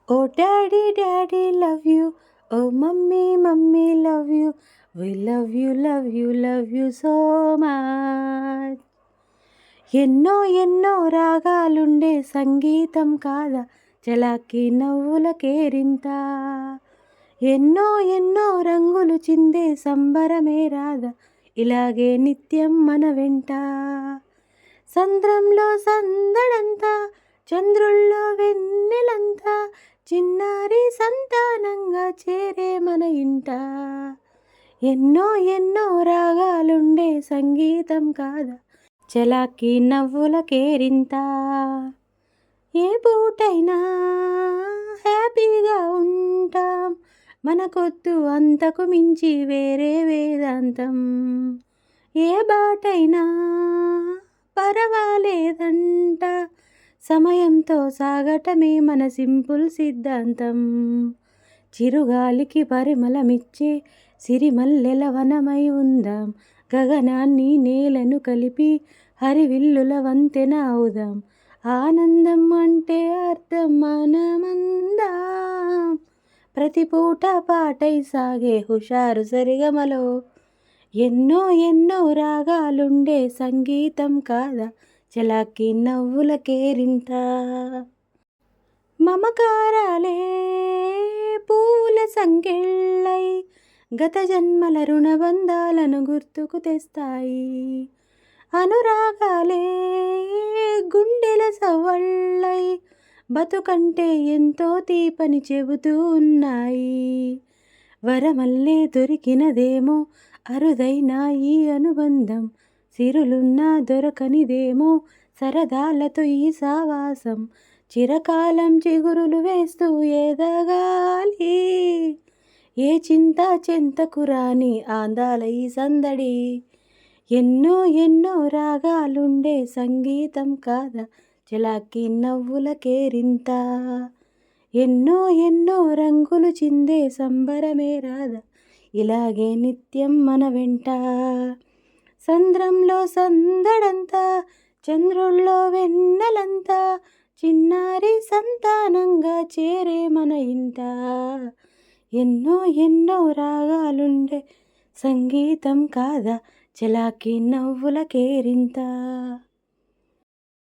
Oh daddy daddy love you, oh mummy mummy love you, we love you love you love you so much. ఎన్నో ఎన్నో రాగాలుండే సంగీతం కాదా చలాకీ నవ్వుల కేరింత. ఎన్నో ఎన్నో రంగులు చిందే సంబరమే రాదా ఇలాగే నిత్యం మన వెంట. సంద్రంలో సందడంతా, చంద్రుల్లో వెన్నెలంతా, చిన్నారి సంతానంగా చేరే మన ఇంట. ఎన్నో ఎన్నో రాగాలుండే సంగీతం కాదా చలాకీ నవ్వుల కేరింత. ఏ పూటైనా హ్యాపీగా ఉంటాం, మనకొద్దు అంతకు మించి వేరే వేదాంతం. ఏ బాటైనా పరవాలేదంట, సమయంతో సాగటమే మన సింపుల్ సిద్ధాంతం. చిరుగాలికి పరిమళమిచ్చే సిరిమల్లెల వనమై ఉందాం, గగనాన్ని నేలను కలిపి హరివిల్లుల వంతెన అవుదాం. ఆనందం అంటే అర్థం మనమందాం, ప్రతి పూట పాటై సాగే హుషారు సరిగమలో. ఎన్నో ఎన్నో రాగాలుండే సంగీతం కాదా చలాకీ నవ్వుల కేరింత. మమకారాలే పూల సంకెళ్ళై గత జన్మల రుణబంధాలను గుర్తుకు తెస్తాయి. అనురాగాలే గుండెల సవ్వళ్ళై బతుకంటే ఎంతో తీపని చెబుతూ ఉన్నాయి. వరమల్లే దొరికినదేమో అరుదైన ఈ అనుబంధం, సిరులున్నా దొరకనిదేమో సరదాలతో ఈ సావాసం. చిరకాలం చిగురులు వేస్తూ ఎదగాలి, ఏ చింత చెంతకు రాని ఆందాల ఈ సందడి. ఎన్నో ఎన్నో రాగాలుండే సంగీతం కాదా చలాకీ నవ్వుల కేరింత. ఎన్నో ఎన్నో రంగులు చిందే సంబరమే రాదా ఇలాగే నిత్యం మన వెంట. సంద్రంలో సందడంతా, చంద్రుల్లో వెన్నెలంతా, చిన్నారి సంతానంగా చేరే మన ఇంట. ఎన్నో ఎన్నో రాగాలుండే సంగీతం కాదా చలాకీ నవ్వుల కేరింత.